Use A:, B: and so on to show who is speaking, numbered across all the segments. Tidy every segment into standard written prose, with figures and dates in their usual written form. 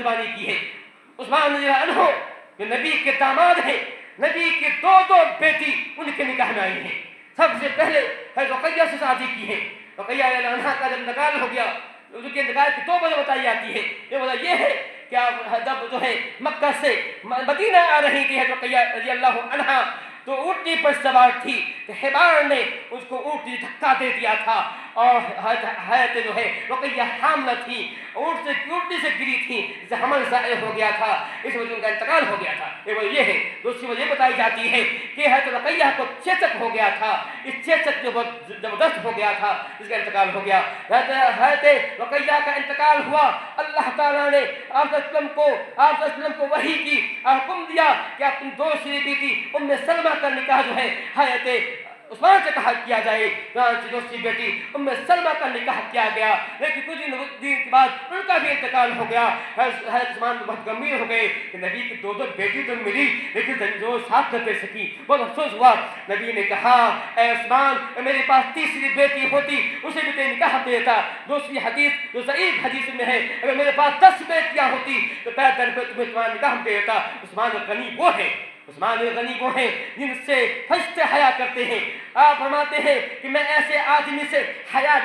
A: میزبانی کی ہے. عثمان رضی اللہ عنہ جو نبی کے داماد ہیں, نبی کی دو بیٹی ان کے نکاح میں آئی ہیں. سب سے پہلے حضرت رقیہ سے شادی کی ہے. رقیہ رضی اللہ عنہا کا جب انتقال ہو گیا, ان کے انتقال کی 2 وجہ بتائی جاتی ہے. یہ وجہ یہ ہے کہ آپ جب جو ہے مکہ سے مدینہ آ رہی تھی حضرت رقیہ رضی اللہ عنہا, تو اونٹنی پر سوار تھی, تو حبار نے اس کو اونٹنی دھکا دے دیا تھا, اور حضرت جو ہے رقیہ حاملہ تھی, اونٹنی سے گری تھی, جسے حمل ظاہر ہو گیا تھا, اس وجہ ان کا انتقال ہو گیا تھا. یہ وجہ یہ ہے. دوسری وجہ یہ بتائی جاتی ہے کہ حضرت رقیہ کو چیچک ہو گیا تھا, اس چیچک جو بہت زبردست ہو گیا تھا, اس کا انتقال ہو گیا. حضرت رقیہ کا انتقال ہوا, اللہ تعالیٰ نے آپ وسلم کو وحی کی, حکم دیا کہ اپنی دوسری بیٹی ام سلمہ کا نکاح جو ہے حضرت عثمان سے کیا جائے. دوسری بیٹی ام سلمہ کا نکاح کیا گیا, لیکن کچھ دن کے بعد ان کا بھی انتقال ہو گیا. حضرت عثمان بہت گمگین ہو گئے کہ نبی کی 2 بیٹی تو ملی, لیکن جو ساتھ نہ دے سکی. بہت افسوس ہوا. نبی نے کہا, اے عثمان, میرے پاس تیسری بیٹی ہوتی اسے بھی تیرے نکاح دیتا. دوسری حدیث جو ضعیف حدیث میں ہے, اگر میرے پاس 10 بیٹیاں ہوتی تو پہلے تمہیں تمہارا نکاح دیتا. عثمان غنی وہ ہے, عثمان غنی وہ ہیں جن سے فرشتے حیا کرتے ہیں. آپ فرماتے ہیں کہ میں ایسے آدمی سے حیا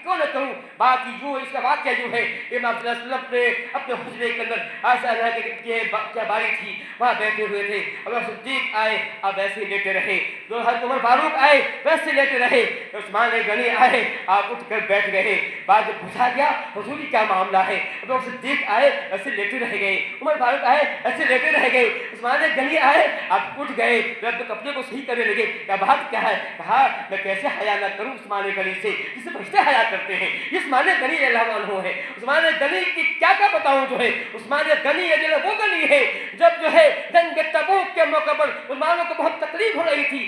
A: کیوں نہ کروں. باقی جو اس کا واقعہ جو ہے, امام صلی اللہ علیہ وسلم نے اپنے حجرے کے اندر عائشہ کی باری تھی, وہاں بیٹھے ہوئے تھے. ابو بکر صدیق آئے, آپ ویسے ہی لیٹے رہے. جو حضرت عمر فاروق آئے, ویسے لیٹے رہے. عثمان غنی آئے, آپ اٹھ کر بیٹھ گئے. بعد میں پوچھا گیا حضور کیا معاملہ ہے, ابو بکر صدیق آئے, ایسے لیٹے رہ گئے. عمر فاروق آئے, ایسے لیٹے رہ گئے. عثمان غنی آئے, آپ اٹھ گئے, اپنے کپڑے کو صحیح کرنے لگے. کیا بات کیا ہے؟ کہا میں کیسے حیا نہ کروں عثمان غنی سے جسے فرشتے حیا کرتے ہیں. یہ عثمان غنی اللہ عنہ ہے. عثمان غنی کی کیا بتاؤں جو ہے. عثمان غنی وہ غنی ہے جب جو ہے جنگ تبوک کے موقع پر مسلمانوں کو بہت تکلیف ہو رہی تھی,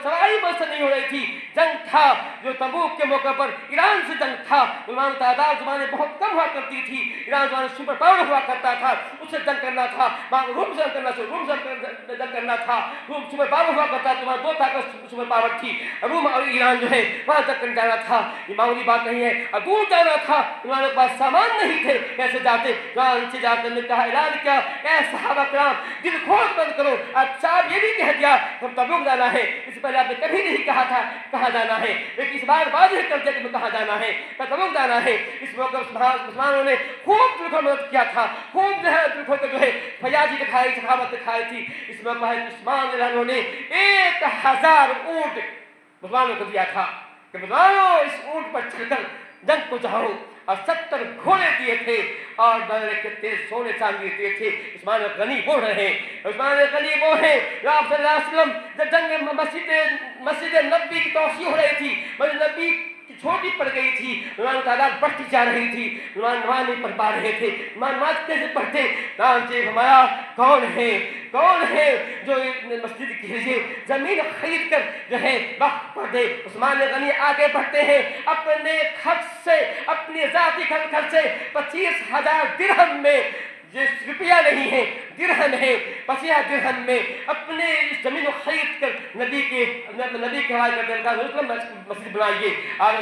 A: سواری بس نہیں ہو رہی تھی. جنگ تھا جو تبوک کے موقع پر, ایران سے جنگ تھا. مسلمان تعداد زمانے بہت کم ہوا کرتی تھی. ایران زمانے سپر پاور ہوا کرتا تھا, اس سے جنگ کرنا تھا. روم سے جنگ کرنا تھا. روم سپر پاور ہوا کرتا تھا, 2 طاقت سپر پاور تھی, روم اور ایران جو ہے وہاں تک کر جانا تھا. یہ معمولی بات نہیں ہے, اور دور جانا تھا. تمہارے پاس سامان نہیں تھے, کیسے جاتے؟ سے جاتے نے کہا اعلان کیا, اے صحابہ کرام دل کھول بند کرو. اچھا آپ یہ بھی کہہ دیا ہم تبوک جانا ہے, اس سے پہلے آپ نے کبھی نہیں کہا تھا کہاں جانا ہے, لیکن اس بار واضح کر دیا کہ کہاں جانا ہے, تبوک جانا ہے. اس موقع مسلمانوں نے خوب دل کو مدد کیا تھا, خوب جو ہے دل کو جو ہے فیاضی دکھائی, سخاوت دکھائی تھی. اس موقع عثمان رضی نے 1000 اونٹ مسلمانوں کو دیا تھا کہ مسلمانوں اس اونٹ پر چڑھ کر جنگ کو جاؤ, اور 70 گھوڑے دیے تھے, اور کتنے سونے چاندی دیے تھے. عثمان غنی وہ رہے. عثمان غنی وہ ہیں جو آپ صلی اللہ علیہ وسلم جب جنگ مسجد نبوی کی توسیع ہو رہی تھی, مسجد نبوی چھوٹی پڑ گئی تھی, نماز تعداد بڑھتی جا رہی تھی, نماز نہیں پڑھ پا رہے تھے. نماز کیسے پڑھتے؟ فرمایا کون ہے جو مسجد کے لیے زمین خرید کر جو ہے وقت پڑھ دے. عثمان غنی آگے بڑھتے ہیں, اپنے خرچ سے, اپنے ذاتی خرچ سے 25,000 درہم میں, جس روپیہ نہیں ہے درہم ہے, 25,000 درہم میں اپنے زمین کو خرید کر نبی کے حوالے کر دیا, مسجد بنائیے. اور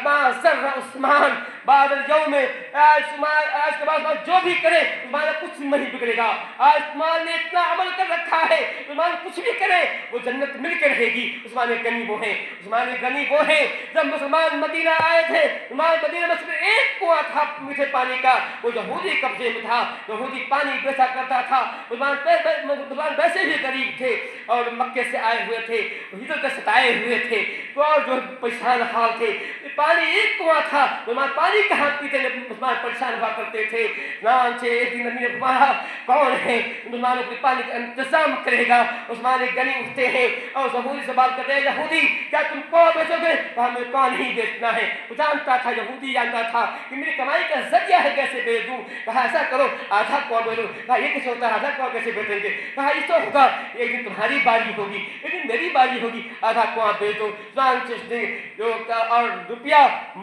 A: ما سر عثمان بعد اليوم, آج کے بعد جو بھی کرے عثمان کچھ نہیں بگڑے گا. آج عثمان نے اتنا عمل کر رکھا ہے, عثمان کچھ بھی کرے وہ جنت مل کے رہے گی. عثمان غنی وہ ہیں. عثمان غنی وہ ہیں جب مسلمان مدینہ آئے تھے, مدینہ میں صرف ایک کنواں تھا میٹھے پانی کا, وہ یہودی قبضے میں تھا, یہودی پانی بیچا کرتا تھا. مسلمان ویسے بھی غریب تھے اور مکے سے آئے ہوئے تھے, ہجرت سے ستائے ہوئے تھے, اور جو پریشان حال تھے. پانی ایک کنواں تھا, مسلمان پانی کہاں پیتے, مسلمان پریشان ہوا کرتے تھے. ایک دن نبی نے فرمایا کون ہے مسلمانوں کے پانی کا انتظام کرے گا. عثمان غنی اٹھتے ہیں اور یہودی سے بات کرتے ہیں, یہودی کیا تم کو بیچو گے؟ کہا ہمیں کون نہیں بیچنا ہے. وہ جانتا تھا, یہودی جانتا تھا کہ میری کمائی کا ذریعہ ہے, کیسے بیچ دوں. کہا ایسا کرو آدھا کو بیچو. کہا یہ کیسے ہوتا ہے, آدھا کو کیسے بیچیں گے؟ کہا اس تو ہوگا ایک دن تمہاری باری ہوگی, ایک دن میری باری ہوگی, آدھا کنواں بیچ دو. اور روپیہ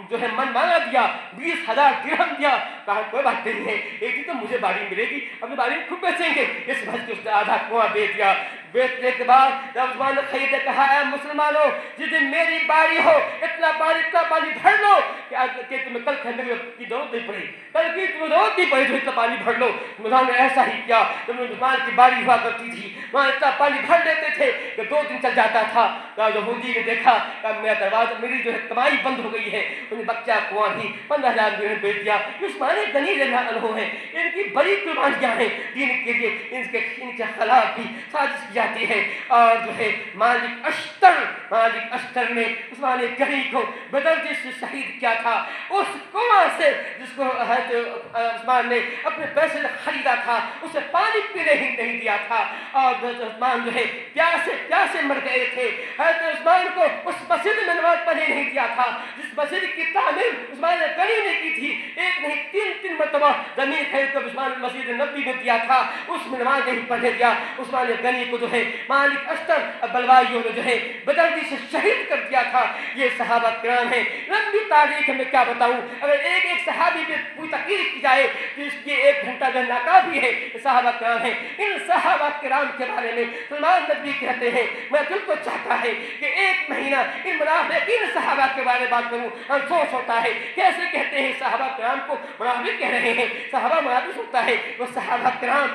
A: جو ہے من مانگا دیا, 20,000 درہم دیا. کہا کوئی بات نہیں ہے, ایک دن تو مجھے باری ملے گی, اپنی باری میں خود بیچیں گے. اس بات کے اس نے آدھا کنواں بیچ دیا. بیچنے کے بعد جب عثمان نے خریدے کہا اے مسلمانوں جس دن میری باری ہو اتنا پانی بھر لو کہ تمہیں کل کھانے کی ضرورت نہیں پڑی، کل کی تمہیں ضرورت نہیں پڑی تو اتنا پانی بھر لو۔ مسلمان نے ایسا ہی کیا، جب عثمان کی باری ہوا کرتی تھی وہاں اتنا پانی بھر دیتے تھے کہ 2 دن چل جاتا تھا۔ یہودی نے دیکھا کہ میرا دروازہ میری جو ہے کمائی بند ہو گئی ہے، انہیں بچہ کنواں بھی 15,000 جو ہے بیچ دیا۔ عثمان غنی رضی اللہ عنہ ہیں، ان کی بڑی قربانیاں ہیں دین کے لیے، ان کے خلاف بھی سازش کی جاتی ہے۔ اور جو ہے مالک اشتر نے عثمان غنی کو بدردی سے شہید کیا تھا، اس کنواں سے جس کو حضرت عثمان نے اپنے پیسے سے خریدا تھا اسے پانی پینے ہی نہیں دیا تھا، اور حضرت عثمان جو ہے پیاسے مر گئے تھے۔ حضرت عثمان کو اس مسجد میں نماز پڑھنے نہیں دیا تھا جس مسجد کی تعمیر عثمان غنی نے کی تھی، ایک نہیں 3 مرتبہ زمین خرید کر عثمان مسجد نبوی میں دیا تھا، اس میں نماز نہیں پڑھنے دیا۔ عثمان غنی کو جو ہے مالک اشتر بلوائیوں نے جو ہے بدردی سے شہید کر دیا تھا۔ یہ صحابہ کرام ہیں، لمبی تاریخ میں کیا بتاؤں، اگر ایک صحابی پہ پوری تقریر کی جائے تو اس کے 1 گھنٹہ جو ناکافی ہے۔ صحابہ کرام ہیں، ان صحابہ کرام کے بارے میں سلمان نبی کہتے ہیں میں دل کو چاہتا ہے کہ 1 مہینہ ان منافقین صحابہ کے بارے میں بات کروں، افسوس ہوتا ہے کیسے کہتے ہیں صحابہ کرام کو منافق کہہ رہے ہیں، صحابہ منافق ہوتا ہے، وہ صحابہ کرام